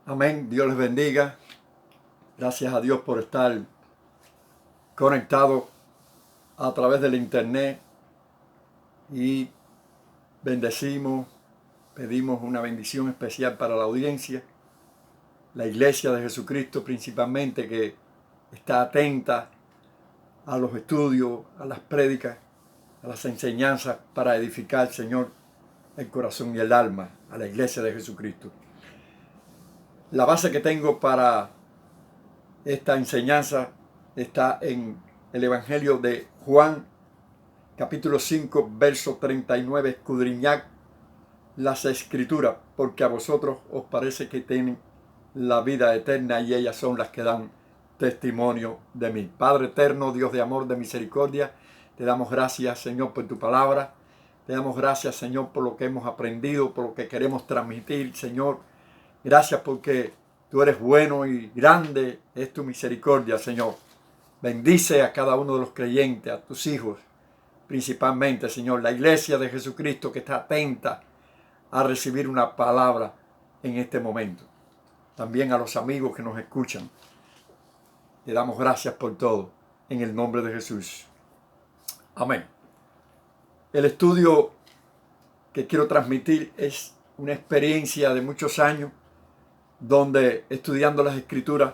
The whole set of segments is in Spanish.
Amén. Dios les bendiga. Gracias a Dios por estar conectado a través del internet y bendecimos, pedimos una bendición especial para la audiencia, la iglesia de Jesucristo principalmente, que está atenta a los estudios, a las prédicas, a las enseñanzas para edificar, Señor, el corazón y el alma a la iglesia de Jesucristo. La base que tengo para esta enseñanza está en el Evangelio de Juan, capítulo 5, verso 39. Escudriñad las Escrituras, porque a vosotros os parece que tienen la vida eterna y ellas son las que dan testimonio de mí. Padre eterno, Dios de amor, de misericordia, te damos gracias, Señor, por tu palabra. Te damos gracias, Señor, por lo que hemos aprendido, por lo que queremos transmitir, Señor. Gracias porque tú eres bueno y grande es tu misericordia, Señor. Bendice a cada uno de los creyentes, a tus hijos, principalmente, Señor, la iglesia de Jesucristo que está atenta a recibir una palabra en este momento. También a los amigos que nos escuchan. Te damos gracias por todo, en el nombre de Jesús. Amén. El estudio que quiero transmitir es una experiencia de muchos años donde, estudiando las Escrituras,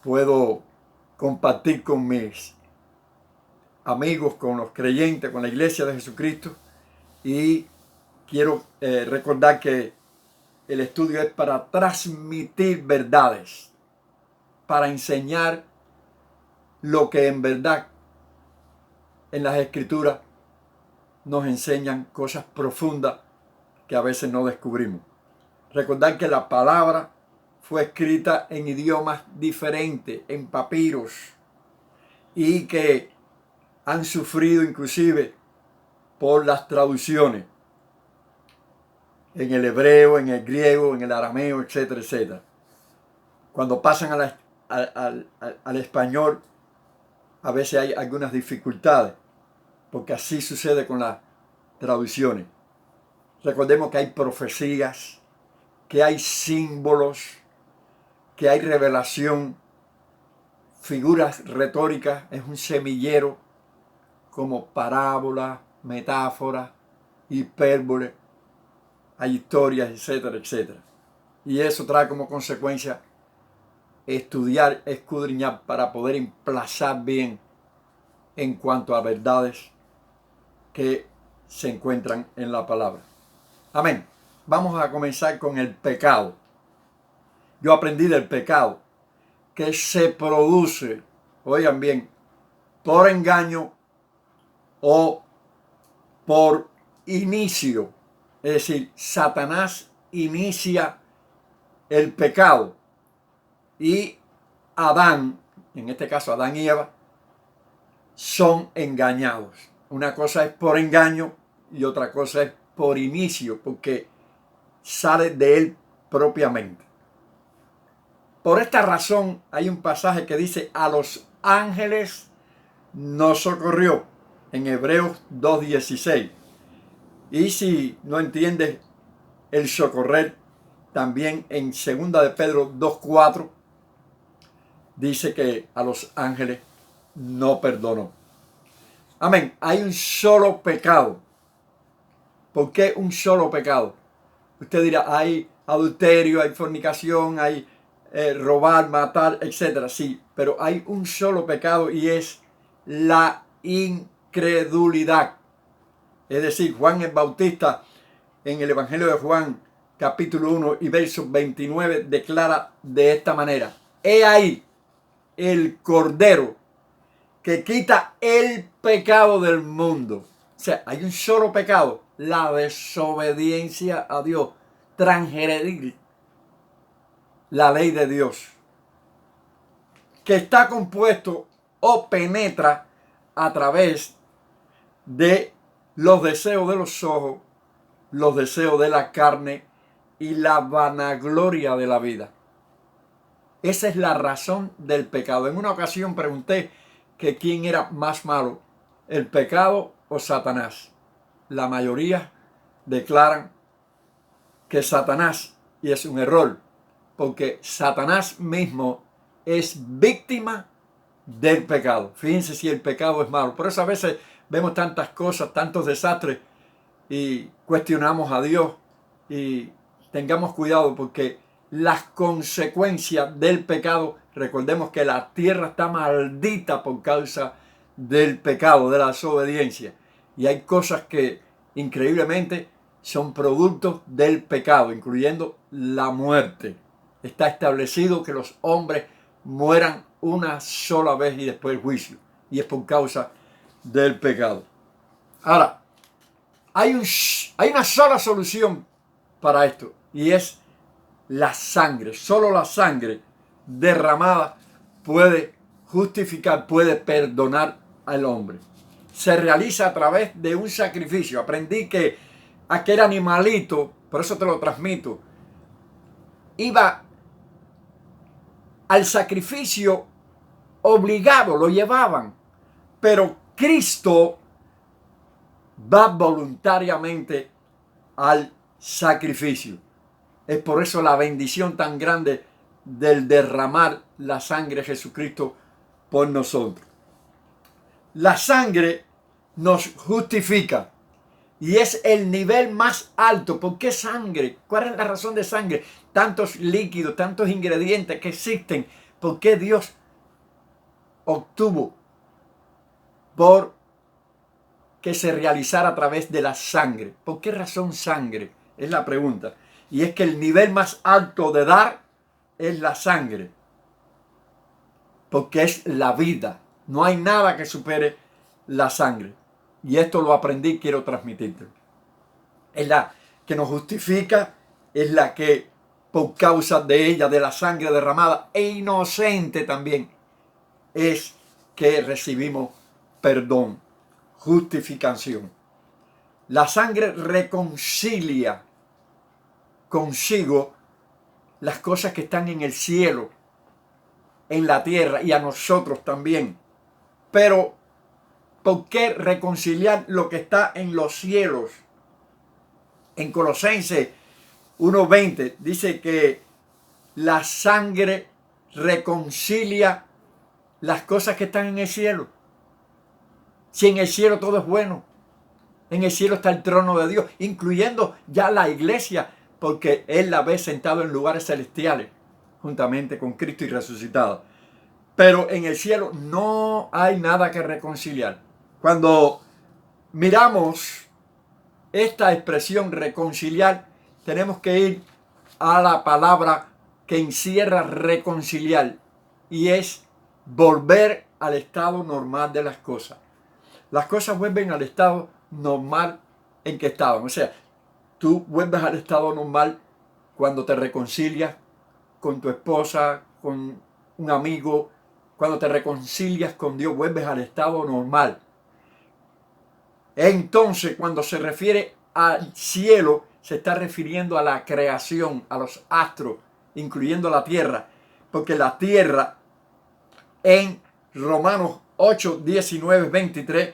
puedo compartir con mis amigos, con los creyentes, con la iglesia de Jesucristo, y quiero recordar que el estudio es para transmitir verdades, para enseñar lo que en verdad en las Escrituras nos enseñan, cosas profundas que a veces no descubrimos. Recordar que la palabra fue escrita en idiomas diferentes, en papiros, y que han sufrido inclusive por las traducciones en el hebreo, en el griego, en el arameo, etcétera, etcétera. Cuando pasan al español, a veces hay algunas dificultades, porque así sucede con las traducciones. Recordemos que hay profecías, que hay símbolos, que hay revelación, figuras retóricas, es un semillero como parábolas, metáforas, hipérboles, hay historias, etcétera, etcétera. Y eso trae como consecuencia estudiar, escudriñar para poder emplazar bien en cuanto a verdades que se encuentran en la palabra. Amén. Vamos a comenzar con el pecado. Yo aprendí del pecado que se produce, oigan bien, por engaño o por inicio. Es decir, Satanás inicia el pecado y Adán, en este caso Adán y Eva, son engañados. Una cosa es por engaño y otra cosa es por inicio, porque sale de él propiamente. Por esta razón hay un pasaje que dice: a los ángeles nos socorrió, en Hebreos 2:16. Y si no entiendes el socorrer, también en 2 de Pedro 2:4 dice que a los ángeles no perdonó. Amén. Hay un solo pecado. ¿Por qué un solo pecado? Usted dirá, hay adulterio, hay fornicación, hay robar, matar, etc. Sí, pero hay un solo pecado y es la incredulidad. Es decir, Juan el Bautista en el Evangelio de Juan, capítulo 1 y verso 29, declara de esta manera: he ahí el Cordero que quita el pecado del mundo. O sea, hay un solo pecado: la desobediencia a Dios, transgredir la ley de Dios, que está compuesto o penetra a través de los deseos de los ojos, los deseos de la carne y la vanagloria de la vida. Esa es la razón del pecado. En una ocasión pregunté que quién era más malo, el pecado o Satanás. La mayoría declaran que Satanás, y es un error, porque Satanás mismo es víctima del pecado. Fíjense si el pecado es malo. Por eso a veces vemos tantas cosas, tantos desastres y cuestionamos a Dios. Y tengamos cuidado porque las consecuencias del pecado, recordemos que la tierra está maldita por causa del pecado, de la desobediencia. Y hay cosas que increíblemente son productos del pecado, incluyendo la muerte. Está establecido que los hombres mueran una sola vez y después el juicio. Y es por causa del pecado. Ahora, hay una sola solución para esto, y es la sangre. Solo la sangre derramada puede justificar, puede perdonar al hombre. Se realiza a través de un sacrificio. Aprendí que aquel animalito, por eso te lo transmito, iba al sacrificio obligado, lo llevaban, pero Cristo va voluntariamente al sacrificio. Es por eso la bendición tan grande del derramar la sangre de Jesucristo por nosotros. La sangre nos justifica y es el nivel más alto. ¿Por qué sangre? ¿Cuál es la razón de sangre? Tantos líquidos, tantos ingredientes que existen. ¿Por qué Dios obtuvo por que se realizara a través de la sangre? ¿Por qué razón sangre? Es la pregunta. Y es que el nivel más alto de dar es la sangre. Porque es la vida. No hay nada que supere la sangre. Y esto lo aprendí, quiero transmitirte. Es la que nos justifica, es la que por causa de ella, de la sangre derramada, e inocente también, es que recibimos perdón, justificación. La sangre reconcilia consigo las cosas que están en el cielo, en la tierra y a nosotros también. Pero, ¿por qué reconciliar lo que está en los cielos? En Colosenses 1:20 dice que la sangre reconcilia las cosas que están en el cielo. Si en el cielo todo es bueno, en el cielo está el trono de Dios, incluyendo ya la iglesia, porque Él la ve sentado en lugares celestiales, juntamente con Cristo y resucitado. Pero en el cielo no hay nada que reconciliar. Cuando miramos esta expresión reconciliar, tenemos que ir a la palabra que encierra reconciliar, y es volver al estado normal de las cosas. Las cosas vuelven al estado normal en que estaban. O sea, tú vuelves al estado normal cuando te reconcilias con tu esposa, con un amigo. Cuando te reconcilias con Dios, vuelves al estado normal. Entonces, cuando se refiere al cielo, se está refiriendo a la creación, a los astros, incluyendo la tierra. Porque la tierra, en Romanos 8, 19, 23,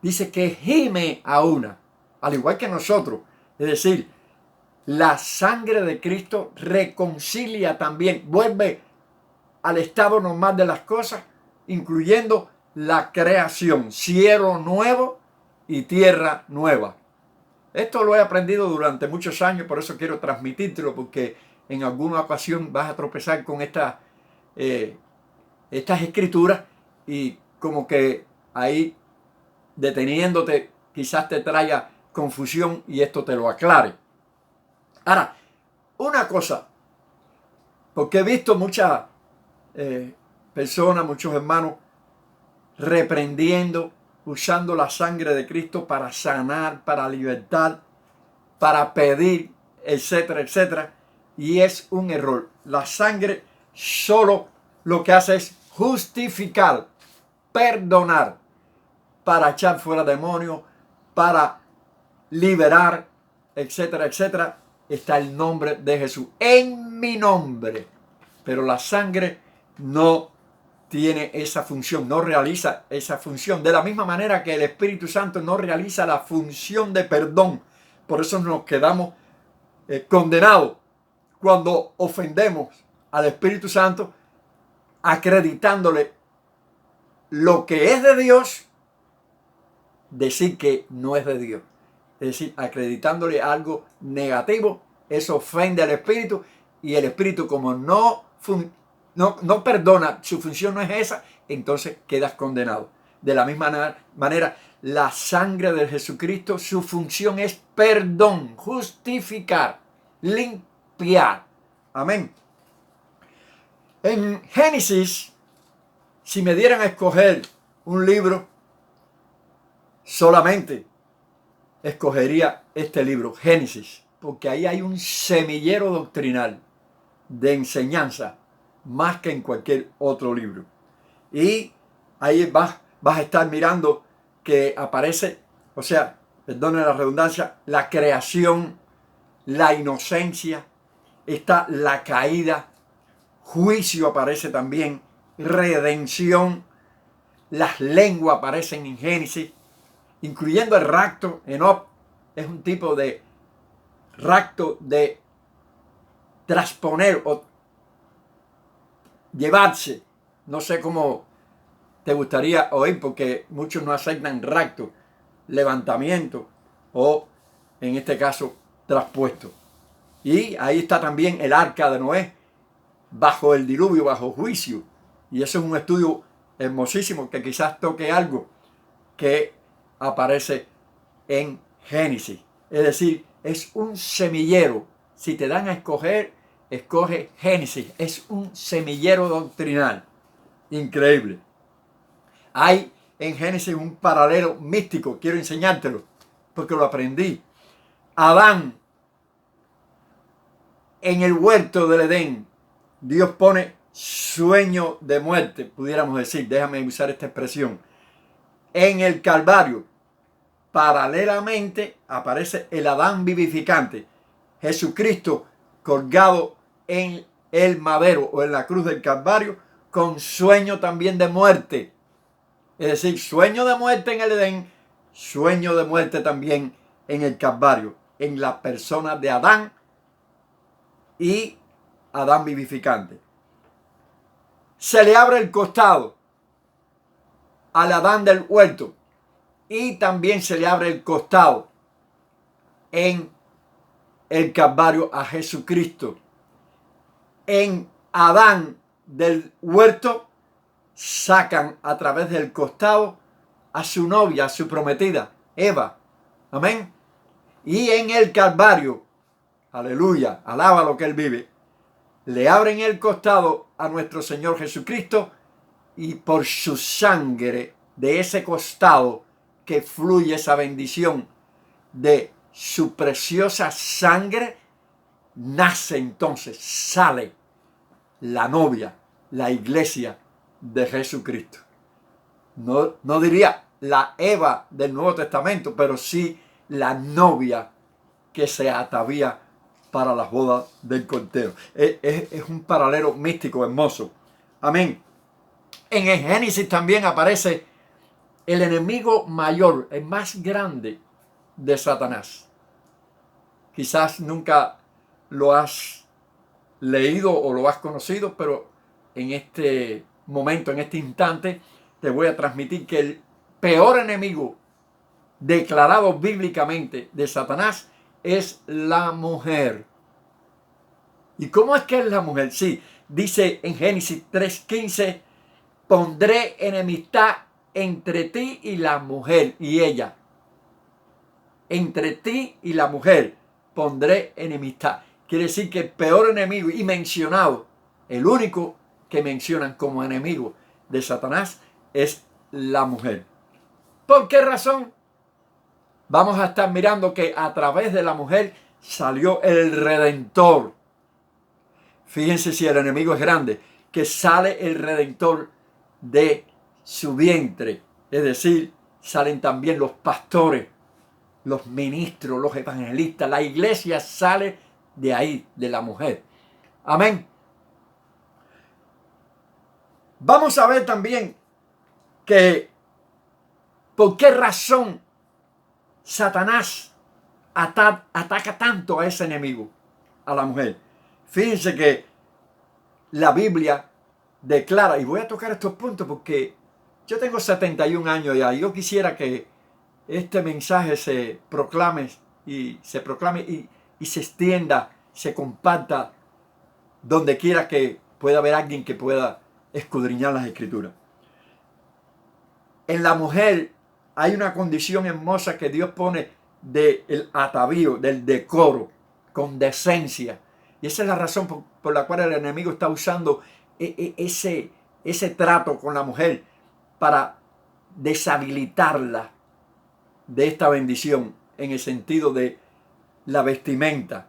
dice que gime a una, al igual que nosotros. Es decir, la sangre de Cristo reconcilia también, vuelve al estado normal de las cosas, incluyendo la creación, cielo nuevo y tierra nueva. Esto lo he aprendido durante muchos años, por eso quiero transmitírtelo, porque en alguna ocasión vas a tropezar con estas escrituras y como que ahí deteniéndote quizás te traiga confusión y esto te lo aclare. Ahora, una cosa, porque he visto muchas personas, muchos hermanos reprendiendo, usando la sangre de Cristo para sanar, para libertar, para pedir, etcétera, etcétera. Y es un error. La sangre solo lo que hace es justificar, perdonar, para echar fuera demonios, para liberar, etcétera, etcétera. Está el nombre de Jesús. En mi nombre. Pero la sangre no tiene esa función, no realiza esa función. De la misma manera que el Espíritu Santo no realiza la función de perdón. Por eso nos quedamos condenados cuando ofendemos al Espíritu Santo, acreditándole lo que es de Dios, decir que no es de Dios. Es decir, acreditándole algo negativo, eso ofende al Espíritu, y el Espíritu, como no perdona, su función no es esa, entonces quedas condenado. De la misma manera, la sangre de Jesucristo, su función es perdón, justificar, limpiar. Amén. En Génesis, si me dieran a escoger un libro, solamente escogería este libro, Génesis, porque ahí hay un semillero doctrinal de enseñanza más que en cualquier otro libro. Y ahí vas a estar mirando que aparece, o sea, perdone la redundancia, la creación, la inocencia, está la caída, juicio aparece también, redención, las lenguas aparecen en Génesis, incluyendo el rapto. Enoc es un tipo de rapto de trasponer o llevarse. No sé cómo te gustaría oír, porque muchos no aceptan rapto, levantamiento o, en este caso, traspuesto. Y ahí está también el arca de Noé, bajo el diluvio, bajo juicio. Y eso es un estudio hermosísimo que quizás toque algo que aparece en Génesis. Es decir, es un semillero. Si te dan a escoger, escoge Génesis. Es un semillero doctrinal. Increíble. Hay en Génesis un paralelo místico. Quiero enseñártelo porque lo aprendí. Adán, en el huerto del Edén, Dios pone sueño de muerte, pudiéramos decir. Déjame usar esta expresión. En el Calvario, paralelamente, aparece el Adán vivificante, Jesucristo colgado en el madero o en la cruz del Calvario, con sueño también de muerte. Es decir, sueño de muerte en el Edén, sueño de muerte también en el Calvario, en la persona de Adán y Adán vivificante. Se le abre el costado al Adán del huerto, y también se le abre el costado en el Calvario a Jesucristo. En Adán del huerto sacan a través del costado a su novia, a su prometida, Eva. Amén. Y en el Calvario, aleluya, alaba lo que él vive, le abren el costado a nuestro Señor Jesucristo, y por su sangre de ese costado que fluye esa bendición de su preciosa sangre, nace entonces, sale la novia, la iglesia de Jesucristo. No diría la Eva del Nuevo Testamento, pero sí la novia que se atavía para las bodas del Cordero. Es un paralelo místico hermoso. Amén. En el Génesis también aparece el enemigo mayor, el más grande de Satanás. Quizás nunca lo has leído o lo has conocido, pero en este momento, en este instante, te voy a transmitir que el peor enemigo declarado bíblicamente de Satanás es la mujer. ¿Y cómo es que es la mujer? Sí, dice en Génesis 3:15, pondré enemistad entre ti y la mujer y ella. Entre ti y la mujer pondré enemistad. Quiere decir que el peor enemigo, y mencionado, el único que mencionan como enemigo de Satanás, es la mujer. ¿Por qué razón? Vamos a estar mirando que a través de la mujer salió el Redentor. Fíjense si el enemigo es grande, que sale el Redentor de su vientre. Es decir, salen también los pastores, los ministros, los evangelistas. La iglesia sale de ahí, de la mujer. Amén. Vamos a ver también que por qué razón Satanás ataca tanto a ese enemigo, a la mujer. Fíjense que la Biblia declara, y voy a tocar estos puntos porque yo tengo 71 años ya, y yo quisiera que este mensaje se proclame y se extienda, se comparta donde quiera que pueda haber alguien que pueda escudriñar las Escrituras. En la mujer hay una condición hermosa que Dios pone del atavío, del decoro, con decencia. Y esa es la razón por la cual el enemigo está usando ese trato con la mujer para deshabilitarla de esta bendición, en el sentido de la vestimenta,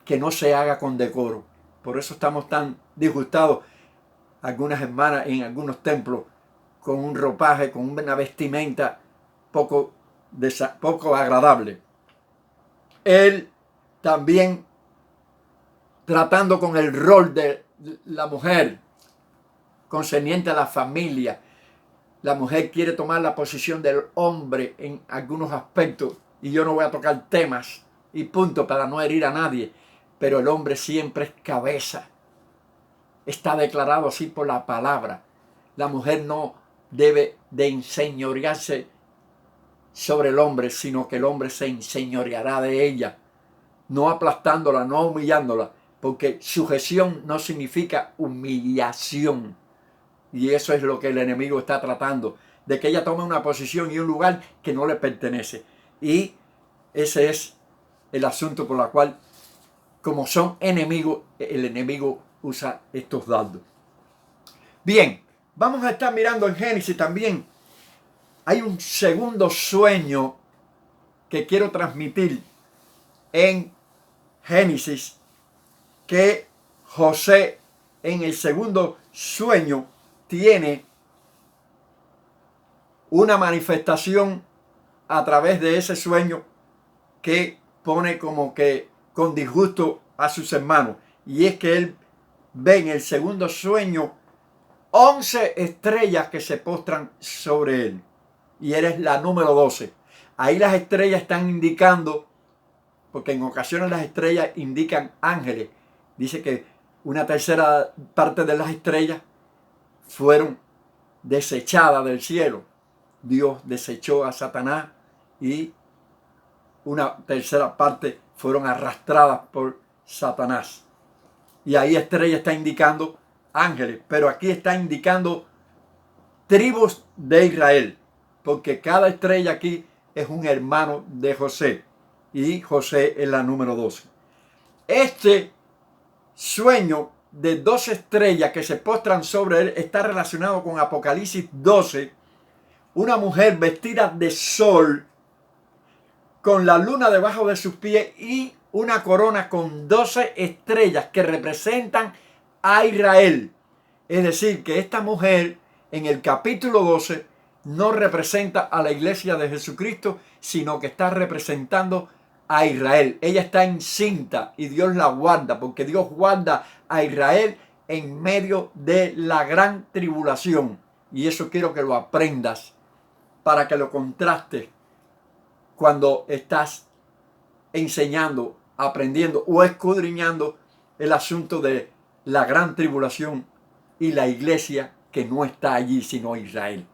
que no se haga con decoro. Por eso estamos tan disgustados, algunas hermanas en algunos templos, con un ropaje, con una vestimenta poco agradable. Él también tratando con el rol de la mujer concerniente a la familia. La mujer quiere tomar la posición del hombre en algunos aspectos, y yo no voy a tocar temas y punto para no herir a nadie, pero el hombre siempre es cabeza. Está declarado así por la palabra. La mujer no debe de enseñorearse sobre el hombre, sino que el hombre se enseñoreará de ella, no aplastándola, no humillándola, porque sujeción no significa humillación. Y eso es lo que el enemigo está tratando, de que ella tome una posición y un lugar que no le pertenece. Y ese es el asunto por el cual, como son enemigos, el enemigo usa estos dardos. Bien, vamos a estar mirando en Génesis también. Hay un segundo sueño que quiero transmitir en Génesis, que José en el segundo sueño tiene una manifestación a través de ese sueño que pone como que con disgusto a sus hermanos. Y es que él ve en el segundo sueño 11 estrellas que se postran sobre él. Y eres la número 12. Ahí las estrellas están indicando, porque en ocasiones las estrellas indican ángeles. Dice que una tercera parte de las estrellas fueron desechadas del cielo. Dios desechó a Satanás y una tercera parte fueron arrastradas por Satanás. Y ahí estrella está indicando ángeles, pero aquí está indicando tribus de Israel, porque cada estrella aquí es un hermano de José, y José es la número 12. Este sueño de 12 estrellas que se postran sobre él está relacionado con Apocalipsis 12, una mujer vestida de sol, con la luna debajo de sus pies y una corona con 12 estrellas que representan a Israel. Es decir, que esta mujer en el capítulo 12 no representa a la iglesia de Jesucristo, sino que está representando a Israel. Ella está encinta y Dios la guarda, porque Dios guarda a Israel en medio de la gran tribulación. Y eso quiero que lo aprendas, para que lo contrastes cuando estás enseñando, aprendiendo o escudriñando el asunto de la gran tribulación y la iglesia que no está allí sino Israel.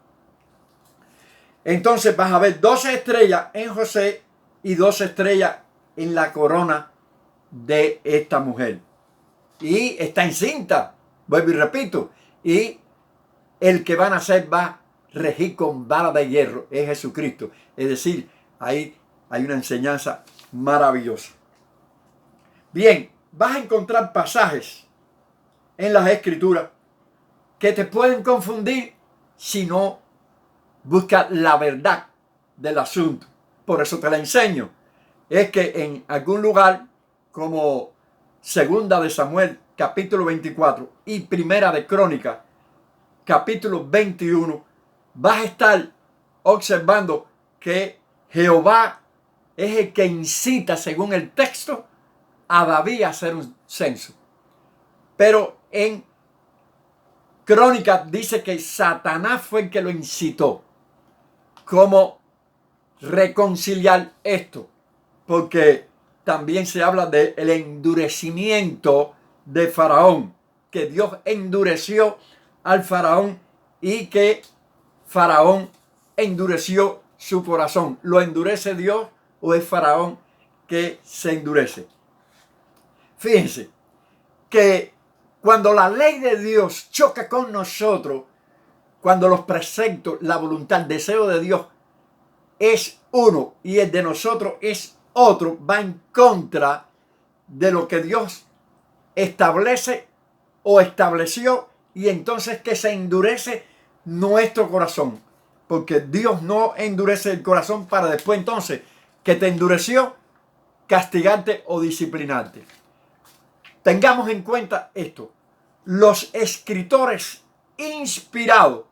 Entonces vas a ver 12 estrellas en José y 12 estrellas en la corona de esta mujer. Y está encinta, vuelvo y repito, y el que va a nacer va a regir con vara de hierro, es Jesucristo. Es decir, ahí hay una enseñanza maravillosa. Bien, vas a encontrar pasajes en las Escrituras que te pueden confundir si no buscas la verdad del asunto. Por eso te la enseño. Es que en algún lugar, como Segunda de Samuel, capítulo 24, y Primera de Crónicas, capítulo 21, vas a estar observando que Jehová es el que incita, según el texto, a David a hacer un censo. Pero en Crónicas dice que Satanás fue el que lo incitó. ¿Cómo reconciliar esto? Porque también se habla del endurecimiento de Faraón, que Dios endureció al Faraón y que Faraón endureció su corazón. ¿Lo endurece Dios o es Faraón que se endurece? Fíjense que cuando la ley de Dios choca con nosotros, cuando los preceptos, la voluntad, el deseo de Dios es uno y el de nosotros es otro, va en contra de lo que Dios establece o estableció, y entonces que se endurece nuestro corazón, porque Dios no endurece el corazón para después entonces que te endureció castigarte o disciplinarte. Tengamos en cuenta esto: los escritores inspirados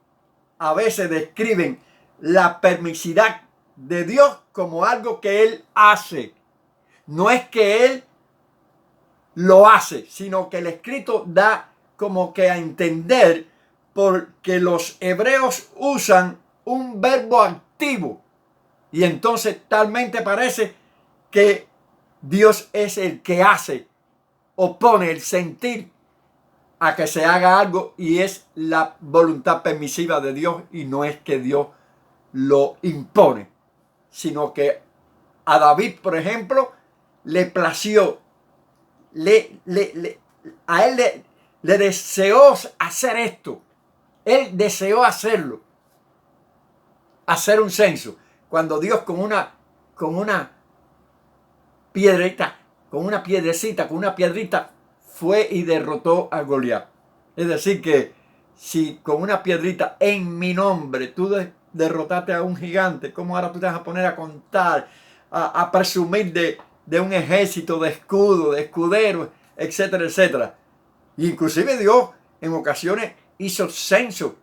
a veces describen la permisividad de Dios como algo que Él hace. No es que Él lo hace, sino que el escrito da como que a entender, porque los hebreos usan un verbo activo y entonces talmente parece que Dios es el que hace o pone el sentir a que se haga algo, y es la voluntad permisiva de Dios, y no es que Dios lo impone, sino que a David, por ejemplo, le plació, a él le deseó hacer esto. Él deseó hacerlo, hacer un censo. Cuando Dios con una piedrita, con una piedrita, fue y derrotó a Goliat. Es decir, que si con una piedrita en mi nombre tú derrotaste a un gigante, ¿cómo ahora tú te vas a poner a contar, a presumir de un ejército, de escudo, de escuderos, etcétera, etcétera? Inclusive Dios en ocasiones hizo censo,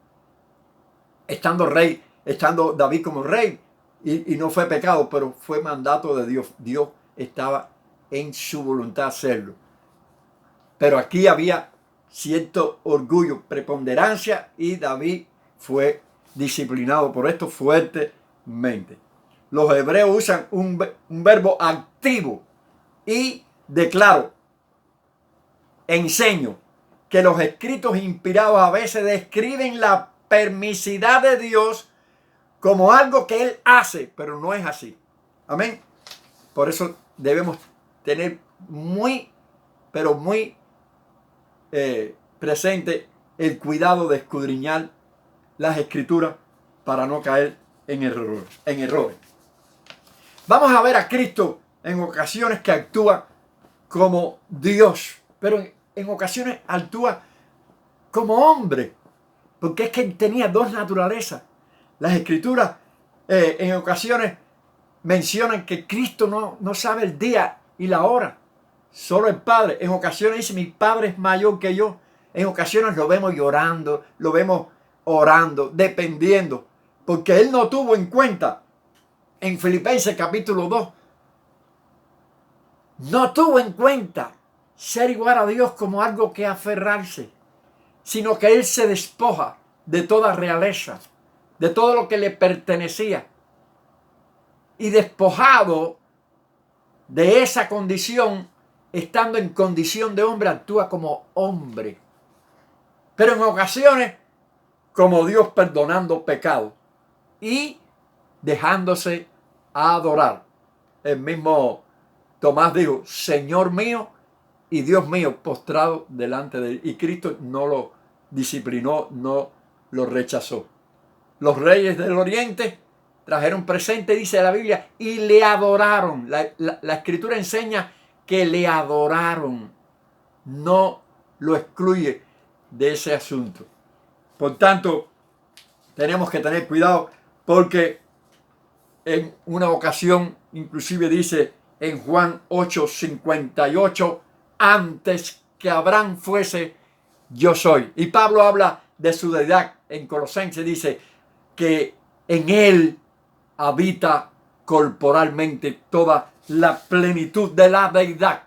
estando David como rey, y no fue pecado, pero fue mandato de Dios. Dios estaba en su voluntad hacerlo. Pero aquí había cierto orgullo, preponderancia, y David fue disciplinado por esto fuertemente. Los hebreos usan un verbo activo, y declaro, enseño, que los escritos inspirados a veces describen la permisividad de Dios como algo que Él hace, pero no es así. Amén. Por eso debemos tener muy, pero muy presente el cuidado de escudriñar las escrituras para no caer en errores. Vamos a ver a Cristo en ocasiones que actúa como Dios, pero en ocasiones actúa como hombre, porque es que tenía dos naturalezas. Las escrituras en ocasiones mencionan que Cristo no sabe el día y la hora, solo el Padre. En ocasiones dice, mi Padre es mayor que yo. En ocasiones lo vemos llorando, lo vemos orando, dependiendo, porque Él no tuvo en cuenta, en Filipenses capítulo 2, no tuvo en cuenta ser igual a Dios como algo que aferrarse, sino que Él se despoja de toda realeza, de todo lo que le pertenecía, y despojado de esa condición, estando en condición de hombre, actúa como hombre. Pero en ocasiones, como Dios, perdonando pecados y dejándose adorar. El mismo Tomás dijo, Señor mío y Dios mío, postrado delante de él. Y Cristo no lo disciplinó, no lo rechazó. Los reyes del oriente trajeron presente, dice la Biblia, y le adoraron. La escritura enseña que le adoraron. No lo excluye de ese asunto. Por tanto, tenemos que tener cuidado, porque en una ocasión, inclusive dice en Juan 8:58, antes que Abraham fuese, yo soy. Y Pablo habla de su deidad en Colosenses, dice que en él habita corporalmente toda la plenitud de la deidad.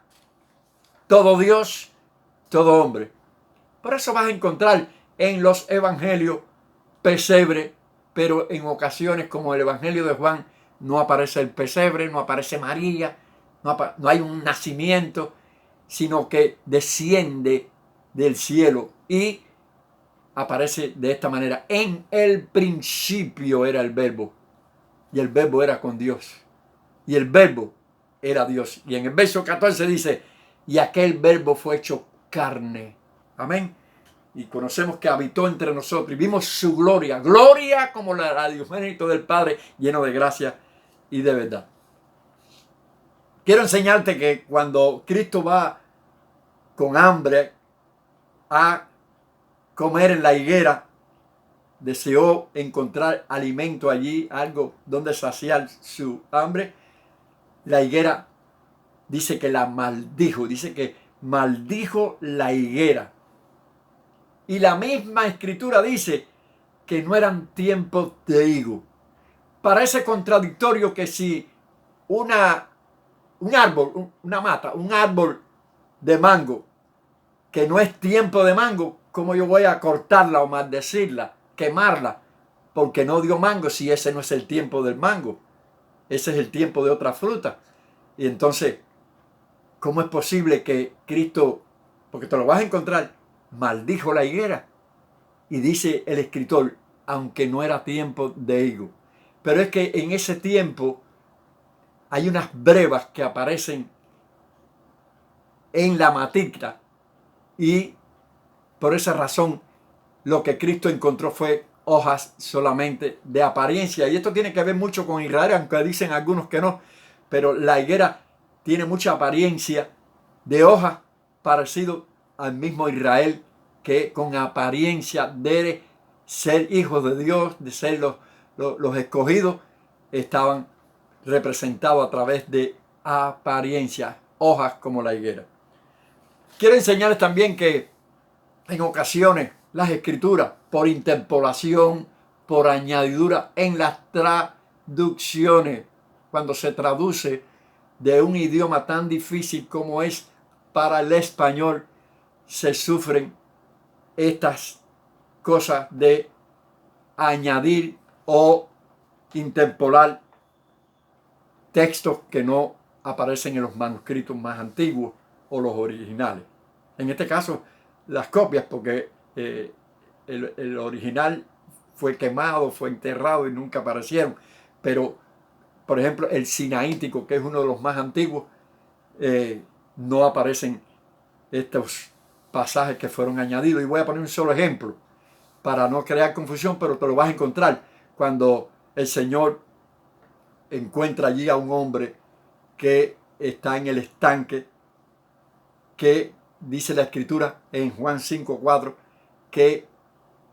Todo Dios, todo hombre. Por eso vas a encontrar en los evangelios pesebre, pero en ocasiones, como el evangelio de Juan, no aparece el pesebre, no aparece María, no hay un nacimiento, sino que desciende del cielo y aparece de esta manera. En el principio era el verbo, y el verbo era con Dios, y el verbo era Dios. Y en el verso 14 dice, y aquel verbo fue hecho carne. Amén. Y conocemos que habitó entre nosotros y vimos su gloria, gloria como la de unigénito del Padre, lleno de gracia y de verdad. Quiero enseñarte que cuando Cristo va con hambre a comer en la higuera, deseó encontrar alimento allí, algo donde saciar su hambre. La higuera dice que la maldijo, dice que maldijo la higuera. Y la misma escritura dice que no eran tiempos de higo. Parece contradictorio que si un árbol, una mata, un árbol de mango, que no es tiempo de mango, ¿cómo yo voy a cortarla o maldecirla, quemarla? Porque no dio mango si ese no es el tiempo del mango. Ese es el tiempo de otra fruta. Y entonces, ¿cómo es posible que Cristo, porque te lo vas a encontrar, maldijo la higuera? Y dice el escritor, aunque no era tiempo de higo. Pero es que en ese tiempo hay unas brevas que aparecen en la matita y por esa razón lo que Cristo encontró fue hojas solamente de apariencia. Y esto tiene que ver mucho con Israel, aunque dicen algunos que no. Pero la higuera tiene mucha apariencia de hojas parecido al mismo Israel, que con apariencia de ser hijos de Dios, de ser los escogidos, estaban representados a través de apariencias, hojas como la higuera. Quiero enseñarles también que en ocasiones las escrituras, por interpolación, por añadidura, en las traducciones, cuando se traduce de un idioma tan difícil como es para el español, se sufren estas cosas de añadir o interpolar textos que no aparecen en los manuscritos más antiguos o los originales. En este caso, las copias, porque el original fue quemado, fue enterrado y nunca aparecieron. Pero, por ejemplo, el sinaítico, que es uno de los más antiguos, no aparecen estos pasajes que fueron añadidos. Y voy a poner un solo ejemplo para no crear confusión, pero te lo vas a encontrar cuando el Señor encuentra allí a un hombre que está en el estanque, que dice la escritura en Juan 5:4 que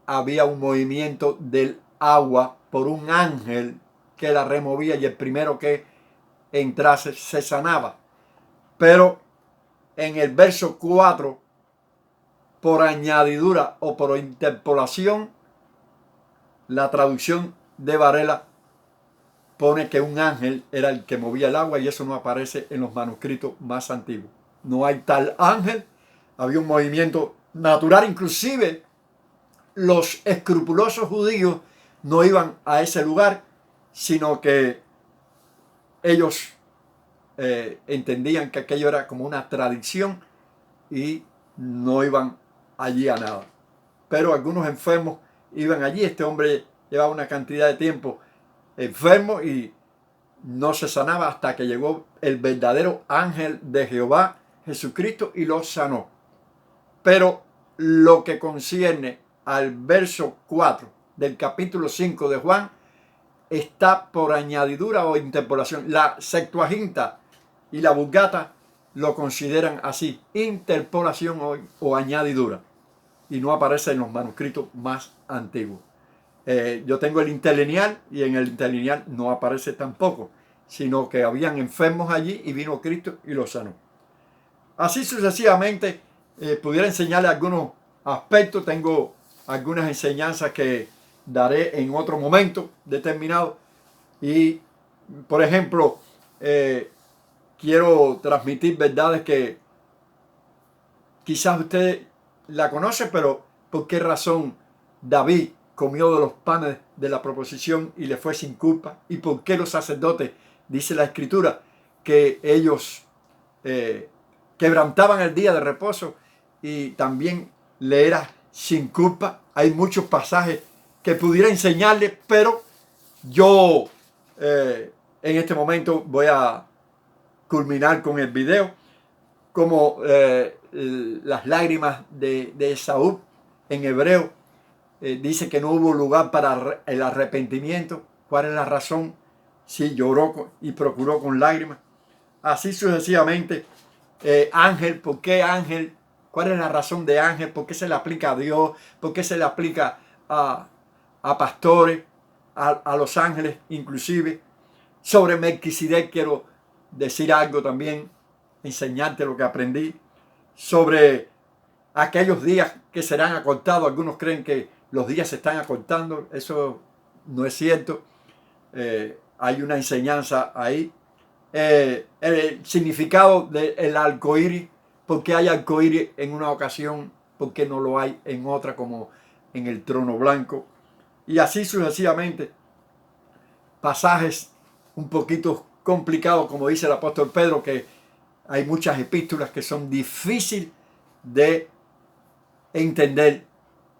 había un movimiento del agua por un ángel que la removía y el primero que entrase se sanaba. Pero en el verso 4, por añadidura o por interpolación, la traducción de Varela pone que un ángel era el que movía el agua y eso no aparece en los manuscritos más antiguos. No hay tal ángel, había un movimiento natural, inclusive los escrupulosos judíos no iban a ese lugar, sino que ellos entendían que aquello era como una tradición y no iban allí a nada. Pero algunos enfermos iban allí. Este hombre llevaba una cantidad de tiempo enfermo y no se sanaba hasta que llegó el verdadero ángel de Jehová, Jesucristo, y lo sanó. Pero lo que concierne al verso 4 del capítulo 5 de Juan está por añadidura o interpolación. La Septuaginta y la Vulgata lo consideran así, interpolación o añadidura, y no aparece en los manuscritos más antiguos. Yo tengo el interlineal y en el interlineal no aparece tampoco, sino que habían enfermos allí y vino Cristo y los sanó. Así sucesivamente, pudiera enseñarle algunos aspectos. Tengo algunas enseñanzas que daré en otro momento determinado. Y, por ejemplo, quiero transmitir verdades que quizás usted la conoce, pero ¿por qué razón David comió de los panes de la proposición y le fue sin culpa? ¿Y por qué los sacerdotes, dice la escritura, porque ellos quebrantaban el día de reposo y también le era sin culpa. Hay muchos pasajes que pudiera enseñarles, pero yo en este momento voy a culminar con el video, como las lágrimas de Esaú en hebreo. Dice que no hubo lugar para el arrepentimiento. ¿Cuál es la razón? Sí, lloró y procuró con lágrimas. Así sucesivamente. Ángel, ¿por qué ángel? ¿Cuál es la razón de ángel? ¿Por qué se le aplica a Dios? ¿Por qué se le aplica a pastores, a los ángeles inclusive? Sobre Melquisedec quiero decir algo también, enseñarte lo que aprendí. Sobre aquellos días que serán acortados. Algunos creen que los días se están acortando. Eso no es cierto. Hay una enseñanza ahí. El significado del arcoíris. ¿Por qué hay arcoíris en una ocasión? ¿Por qué no lo hay en otra, como en el trono blanco? Y así sucesivamente. Pasajes un poquito complicados, como dice el apóstol Pedro, que hay muchas epístolas que son difíciles de entender,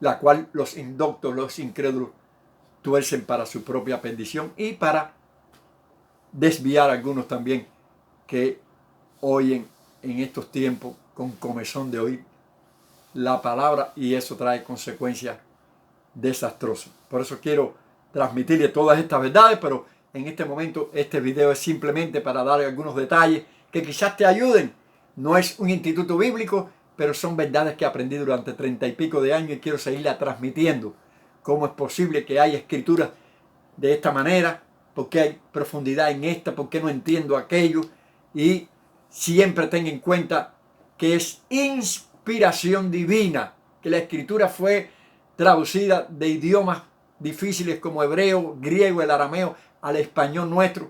la cual los indoctos, los incrédulos, tuercen para su propia perdición y para desviar a algunos también que oyen en estos tiempos con comezón de oír la palabra, y eso trae consecuencias desastrosas. Por eso quiero transmitirle todas estas verdades, pero en este momento este video es simplemente para dar algunos detalles que quizás te ayuden. No es un instituto bíblico, pero son verdades que aprendí durante 30 y pico de años y quiero seguirla transmitiendo. ¿Cómo es posible que haya escrituras de esta manera? ¿Por qué hay profundidad en esta? ¿Por qué no entiendo aquello? Y siempre ten en cuenta que es inspiración divina, que la escritura fue traducida de idiomas difíciles como hebreo, griego, el arameo, al español nuestro.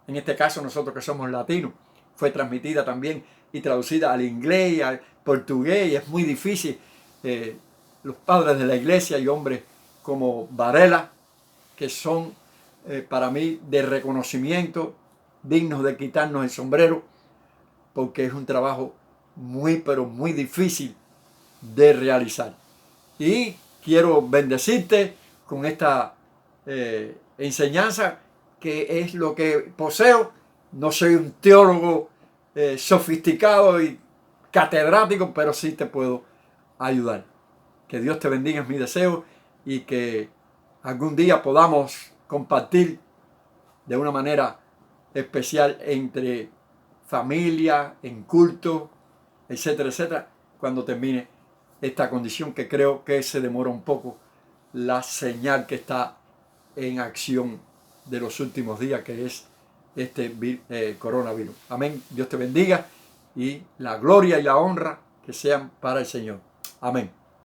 En este caso nosotros que somos latinos, fue transmitida también y traducida al inglés, al portugués, y es muy difícil. Los padres de la iglesia y hombres como Varela, que son para mí de reconocimiento, dignos de quitarnos el sombrero, porque es un trabajo muy, pero muy difícil de realizar. Y quiero bendecirte con esta enseñanza, que es lo que poseo. No soy un teólogo sofisticado y catedrático, pero sí te puedo ayudar. Que Dios te bendiga, es mi deseo, y que algún día podamos compartir de una manera especial entre familia, en culto, etcétera, etcétera, cuando termine esta condición, que creo que se demora un poco, la señal que está en acción de los últimos días, que es este coronavirus. Amén. Dios te bendiga y la gloria y la honra que sean para el Señor. Amén.